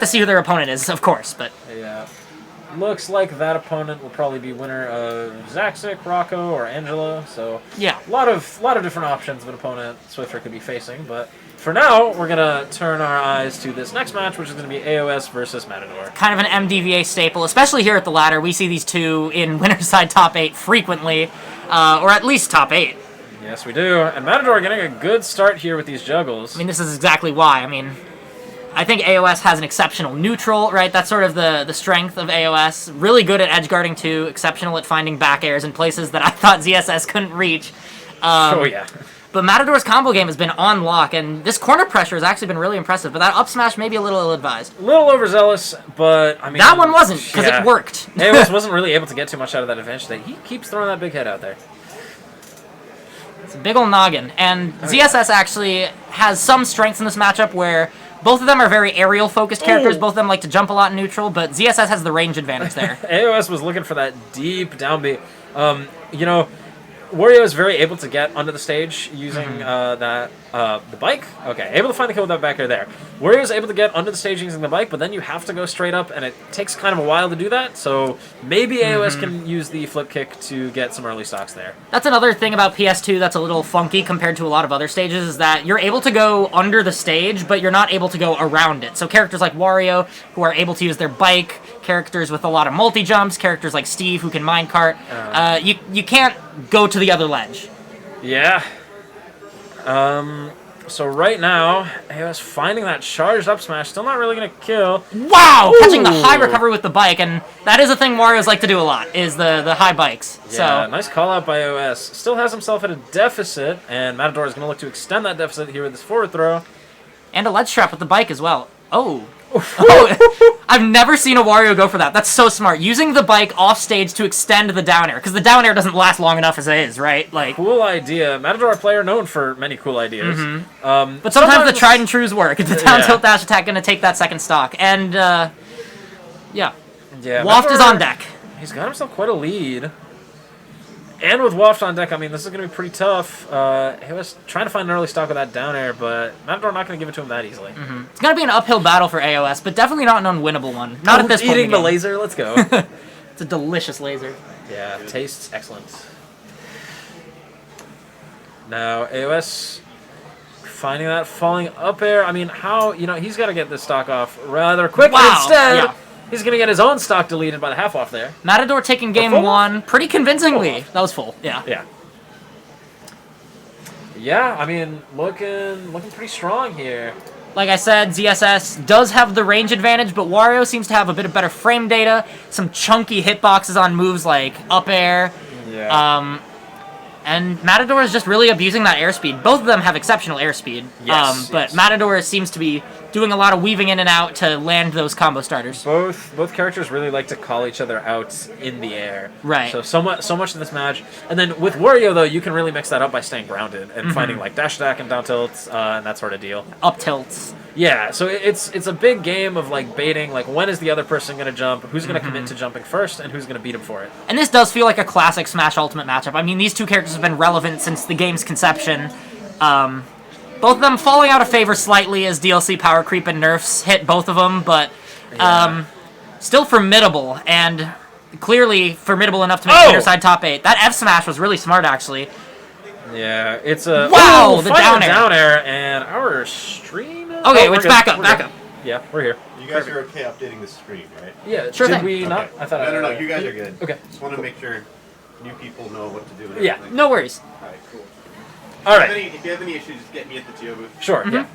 to see who their opponent is, of course, but... Yeah. Looks like that opponent will probably be winner of Zaxic, Rocco, or Angela, so... Yeah. A lot of different options of an opponent Swiffer could be facing, but for now, we're going to turn our eyes to this next match, which is going to be AoS versus Matador. Kind of an MDVA staple, especially here at the ladder. We see these two in winner's side top 8 frequently, or at least top 8. Yes, we do. And Matador getting a good start here with these juggles. I mean, this is exactly why. I mean, I think AoS has an exceptional neutral, right? That's sort of the strength of AoS. Really good at edge guarding too, exceptional at finding back airs in places that I thought ZSS couldn't reach. Oh, yeah. But Matador's combo game has been on lock, and this corner pressure has actually been really impressive, but that up smash may be a little ill-advised. A little overzealous, but, I mean... That one wasn't, because it worked. AoS wasn't really able to get too much out of that advantage today. He keeps throwing that big head out there. It's a big ol' noggin, and ZSS actually has some strengths in this matchup where both of them are very aerial-focused characters. Both of them like to jump a lot in neutral, but ZSS has the range advantage there. AoS was looking for that deep down B. You know, Wario is very able to get onto the stage using the bike. Okay, able to find the kill with that back air there. Wario is able to get onto the stage using the bike, but then you have to go straight up, and it takes kind of a while to do that, so maybe AoS can use the flip kick to get some early stocks there. That's another thing about PS2 that's a little funky compared to a lot of other stages, is that you're able to go under the stage, but you're not able to go around it. So characters like Wario, who are able to use their bike, characters with a lot of multi-jumps, characters like Steve, who can minecart, you can't go to the other ledge. Yeah. So right now, AoS finding that charged up smash, still not really going to kill. Wow! Ooh. Catching the high recovery with the bike, and that is a thing Wario's like to do a lot, is the high bikes. Yeah, so nice call out by AoS. Still has himself at a deficit, and Matador is going to look to extend that deficit here with this forward throw. And a ledge trap with the bike as well. Oh. Oh, I've never seen a Wario go for that. That's so smart. Using the bike off stage to extend the down air, because the down air doesn't last long enough as it is, right? Like, cool idea. Matador player known for many cool ideas. But sometimes the tried and trues work. The down tilt dash attack going to take that second stock. And, yeah. Waft Matador is on deck. He's got himself quite a lead. And with Waft on deck, I mean, this is going to be pretty tough. He was trying to find an early stock with that down air, but Matador not going to give it to him that easily. It's going to be an uphill battle for AoS, but definitely not an unwinnable one. Not at this point. Eating the laser, let's go. It's a delicious laser. Yeah, tastes excellent. Now, AoS finding that falling up air. I mean, how, he's got to get this stock off rather quickly. Wow. Instead, yeah. He's going to get his own stock deleted by the half off there. Matador taking game one pretty convincingly. That was full, yeah. Yeah. Yeah, I mean, looking pretty strong here. Like I said, ZSS does have the range advantage, but Wario seems to have a bit of better frame data, some chunky hitboxes on moves like up air. Yeah. And Matador is just really abusing that airspeed. Both of them have exceptional airspeed, but Matador seems to be doing a lot of weaving in and out to land those combo starters. Both characters really like to call each other out in the air. Right. So much in this match. And then with Wario, though, you can really mix that up by staying grounded and finding like dash attack and down tilts and that sort of deal. Up tilts. Yeah, so it's a big game of like baiting, like when is the other person going to jump, who's going to commit to jumping first, and who's going to beat him for it. And this does feel like a classic Smash Ultimate matchup. I mean, these two characters have been relevant since the game's conception. Both of them falling out of favor slightly as DLC power creep and nerfs hit both of them, but still formidable, and clearly formidable enough to make winner side top 8. That F smash was really smart, actually. Yeah, it's a... Wow, the down air, and our stream... Okay, let's back up. Yeah, we're here. You guys are okay updating the stream, right? Yeah, sure did thing. we not? I thought No, you guys are good. Okay. Just want to make sure new people know what to do and Yeah. everything. No worries. Alright, cool. All right. If you have any issues, just get me at the Geo booth. Sure, yeah.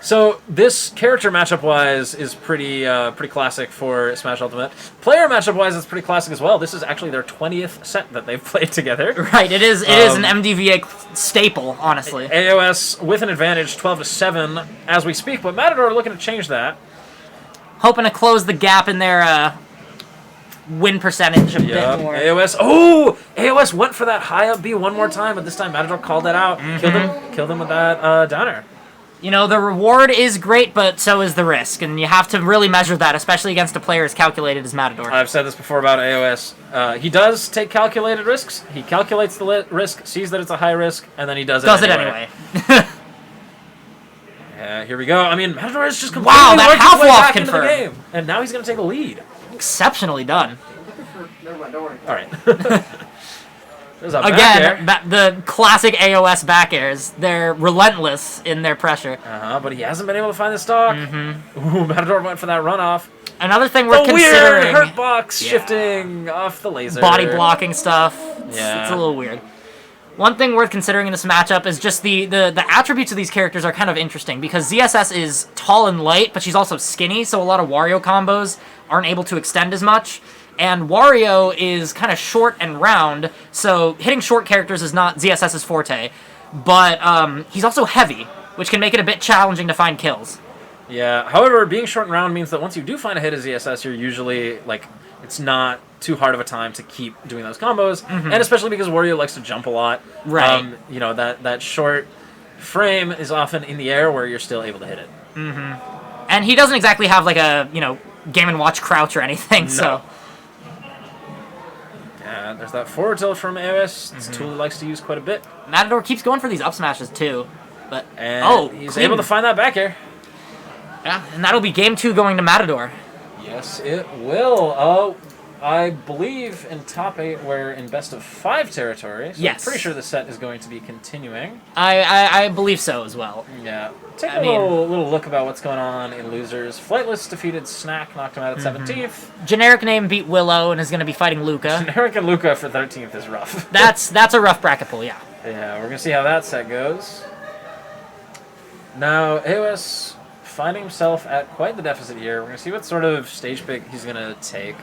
So this character matchup-wise is pretty classic for Smash Ultimate. Player matchup-wise, it's pretty classic as well. This is actually their 20th set that they've played together. Right, it is an MDVA staple, honestly. AoS with an advantage, 12-7 as we speak, but Matador are looking to change that. Hoping to close the gap in their win percentage a bit more. AoS went for that high up B one more time, but this time Matador called that out. Killed him with that downer. The reward is great, but so is the risk, and you have to really measure that, especially against a player as calculated as Matador. I've said this before about AoS. He does take calculated risks. He calculates the risk, sees that it's a high risk, and then he does it anyway. Yeah, Yeah, here we go. I mean, Matador is just completely Wow, that worked his way half-loft back into the confirmed. game. And now he's going to take a lead. Exceptionally done. Never mind, don't worry. All right. There's a back air. Again, the classic AoS back airs. They're relentless in their pressure. But he hasn't been able to find the stock. Ooh, Matador went for that runoff. Another thing worth The weird considering... hurt box shifting off the laser. Body blocking stuff. It's Yeah. a little weird. One thing worth considering in this matchup is just the attributes of these characters are kind of interesting because ZSS is tall and light, but she's also skinny, so a lot of Wario combos aren't able to extend as much. And Wario is kind of short and round, so hitting short characters is not ZSS's forte. But he's also heavy, which can make it a bit challenging to find kills. Yeah, however, being short and round means that once you do find a hit as ZSS, you're usually, like, it's not too hard of a time to keep doing those combos, and especially because Wario likes to jump a lot. Right. You know, that short frame is often in the air where you're still able to hit it. And he doesn't exactly have like a, Game & Watch crouch or anything, so... Yeah, there's that forward tilt from AoS. It's a tool he likes to use quite a bit. Matador keeps going for these up smashes too. But He's clean. able to find that back air. Yeah, and that'll be game 2 going to Matador. Yes, it will. I believe in top 8 we're in best of 5 territory. So Yes. I'm pretty sure the set is going to be continuing. I believe so as well. Yeah. Take a little look about what's going on in losers. Flightless defeated Snack, knocked him out at 17th. Generic name beat Willow and is going to be fighting Luca. Generic and Luca for 13th is rough. That's a rough bracket pull, yeah. Yeah, we're going to see how that set goes. Now, AoS finding himself at quite the deficit here. We're going to see what sort of stage pick he's going to take.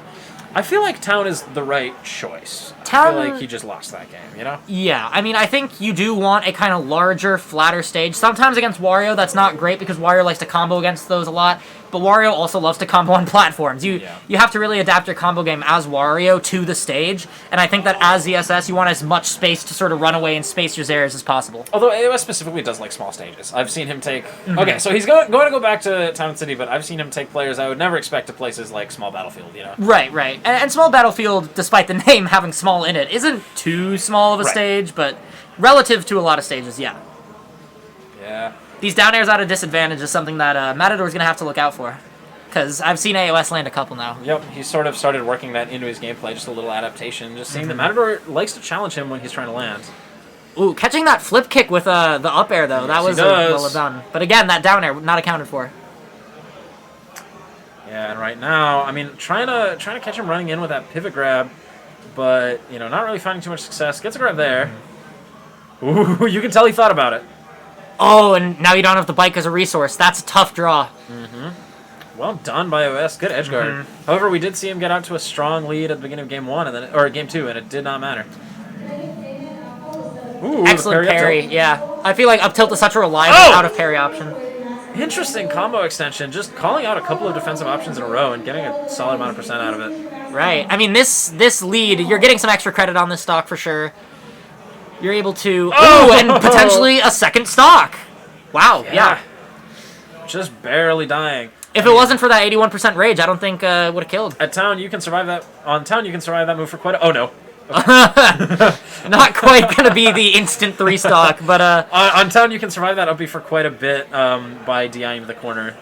I feel like Town is the right choice. I Town- feel like he just lost that game, you know? Yeah, I mean, I think you do want a kind of larger, flatter stage. Sometimes against Wario, that's not great because Wario likes to combo against those a lot, but Wario also loves to combo on platforms. You have to really adapt your combo game as Wario to the stage, and I think that as ZSS, you want as much space to sort of run away and space your Zers as possible. Although AoS specifically does like small stages. I've seen him take... Okay, so he's going to go back to Town and City, but I've seen him take players I would never expect to places like Small Battlefield, you know? Right. And Small Battlefield, despite the name having small in it, isn't too small of a stage, but relative to a lot of stages, yeah. Yeah. These down airs at a disadvantage is something that Matador's going to have to look out for. Because I've seen AoS land a couple now. Yep, he sort of started working that into his gameplay, just a little adaptation. Just seeing that Matador likes to challenge him when he's trying to land. Ooh, catching that flip kick with the up air, though, that was well done. But again, that down air, not accounted for. Yeah, and right now, I mean, trying to catch him running in with that pivot grab, but, you know, not really finding too much success. Gets a grab there. Ooh, you can tell he thought about it. Oh, and now you don't have the bike as a resource. That's a tough draw. Well done by OS. Good edge guard. However, we did see him get out to a strong lead at the beginning of game 1 and then, or game 2, and it did not matter. Ooh, Excellent parry. Yeah. I feel like up tilt is such a reliable out of parry option. Interesting combo extension. Just calling out a couple of defensive options in a row and getting a solid amount of percent out of it. Right. I mean, this lead, you're getting some extra credit on this stock for sure. You're able to... Ooh, and potentially a second stock. Wow, yeah. Just barely dying. If it wasn't for that 81% rage, I don't think it would have killed. At Town, you can survive that. On Town, you can survive that move for quite a... Oh, no. Not quite going to be the instant 3 stock, but... on Town, you can survive that up B for quite a bit by DIing the corner.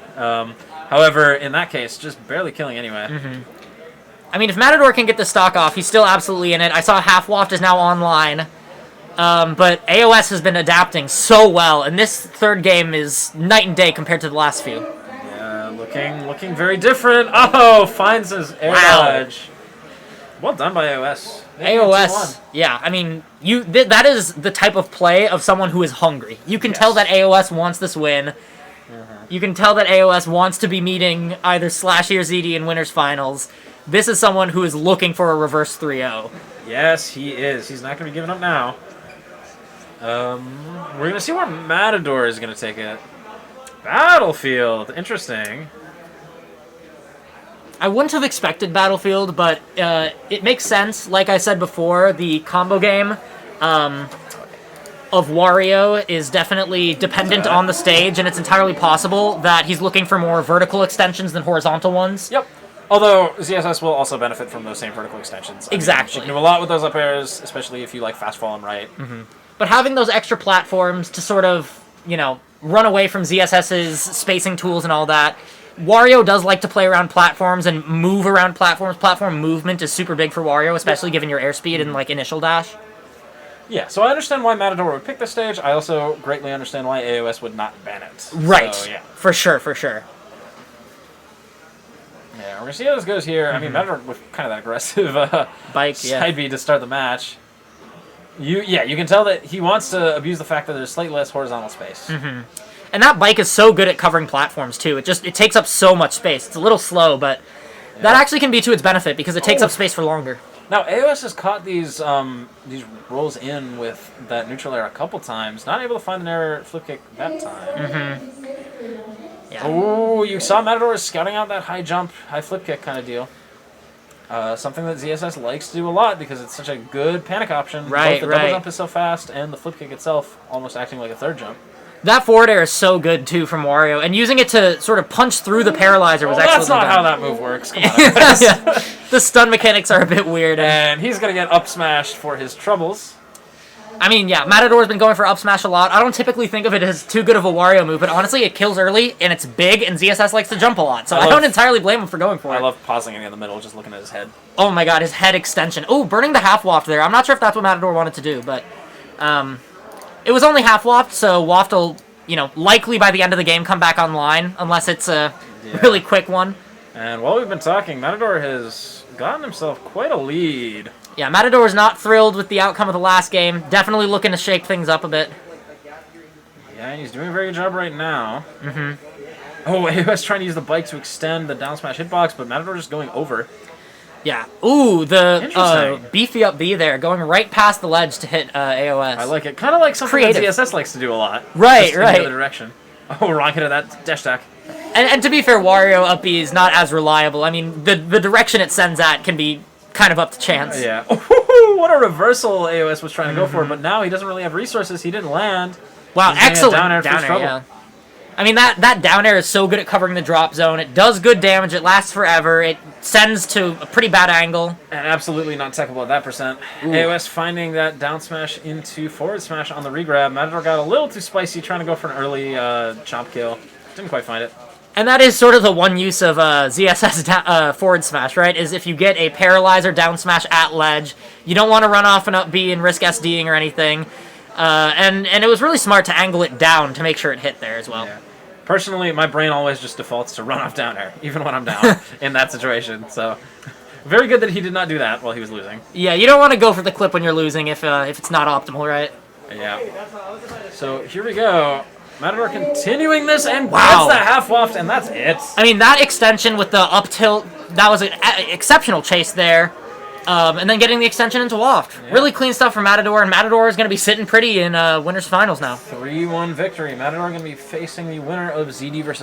However, in that case, just barely killing anyway. I mean, if Matador can get the stock off, he's still absolutely in it. I saw Half Waft is now online. But AoS has been adapting so well, and this third game is night and day compared to the last few. Yeah, looking very different. Oh, finds his air dodge. Well done by AoS. AoS, yeah, I mean, that is the type of play of someone who is hungry. You can tell that AoS wants this win. You can tell that AoS wants to be meeting either Slashy or ZD in winners finals. This is someone who is looking for a reverse 3-0. Yes, he is. He's not going to be giving up now. We're going to see where Matador is going to take it. Battlefield. Interesting. I wouldn't have expected Battlefield, but it makes sense. Like I said before, the combo game of Wario is definitely dependent on the stage, and it's entirely possible that he's looking for more vertical extensions than horizontal ones. Yep. Although ZSS will also benefit from those same vertical extensions. Exactly. You can do a lot with those up airs, especially if you like fast fall and right. But having those extra platforms to sort of, run away from ZSS's spacing tools and all that. Wario does like to play around platforms and move around platforms. Platform movement is super big for Wario, especially given your airspeed and like initial dash. Yeah, so I understand why Matador would pick this stage. I also greatly understand why AoS would not ban it. Right. So, yeah. For sure, for sure. Yeah, we're going to see how this goes here. I mean, Matador with kind of that aggressive Bike, side B to start the match. You can tell that he wants to abuse the fact that there's slightly less horizontal space. And that bike is so good at covering platforms too. It takes up so much space. It's a little slow, but that actually can be to its benefit because it takes up space for longer. Now, AoS has caught these rolls in with that neutral air a couple times. Not able to find an air flip kick that time. Yeah. Oh, you saw Matador scouting out that high jump, high flip kick kind of deal. Something that ZSS likes to do a lot because it's such a good panic option. Right, Both the double jump is so fast and the flip kick itself almost acting like a third jump. That forward air is so good too from Wario, and using it to sort of punch through the paralyzer was excellent. That's not how that move works. Come on. Yeah. The stun mechanics are a bit weird. And he's going to get up smashed for his troubles. I mean, yeah, Matador's been going for up smash a lot. I don't typically think of it as too good of a Wario move, but honestly, it kills early, and it's big, and ZSS likes to jump a lot, so I don't entirely blame him for going for it. I love pausing it in the middle, just looking at his head. Oh my god, his head extension. Oh, burning the half waft there. I'm not sure if that's what Matador wanted to do, but it was only half waft, so waft will, likely by the end of the game come back online, unless it's a really quick one. And while we've been talking, Matador has gotten himself quite a lead. Yeah, Matador's not thrilled with the outcome of the last game. Definitely looking to shake things up a bit. Yeah, he's doing a very good job right now. Oh, he was trying to use the bike to extend the down smash hitbox, but Matador just going over. Yeah. Ooh, the Interesting. beefy up B there, going right past the ledge to hit AoS. I like it. Kind of like something Creative. that ZSS likes to do a lot. Right, just right. In the other direction. Oh, wrong hit of that dash attack. And to be fair, Wario up B is not as reliable. I mean, the direction it sends at can be kind of up to chance. Yeah. Oh, what a reversal AoS was trying to go for, but now he doesn't really have resources. He didn't land. Wow, He's getting a excellent down air for his trouble. yeah. I mean, that down air is so good at covering the drop zone. It does good damage. It lasts forever. It sends to a pretty bad angle. And absolutely not techable at that percent. AoS finding that down smash into forward smash on the regrab. Matador got a little too spicy trying to go for an early chomp kill. Didn't quite find it. And that is sort of the one use of ZSS forward smash, right? Is if you get a paralyzer down smash at ledge, you don't want to run off and up B and risk SDing or anything. And it was really smart to angle it down to make sure it hit there as well. Yeah. Personally, my brain always just defaults to run off down air, even when I'm down in that situation. So, very good that he did not do that while he was losing. Yeah, you don't want to go for the clip when you're losing if it's not optimal, right? Yeah. So, here we go. Matador continuing this and Wow. gets the half waft, and that's it. I mean, that extension with the up tilt, that was an exceptional chase there. And then getting the extension into waft. Yeah. Really clean stuff from Matador, and Matador is going to be sitting pretty in winners finals now. 3-1 victory. Matador going to be facing the winner of ZD versus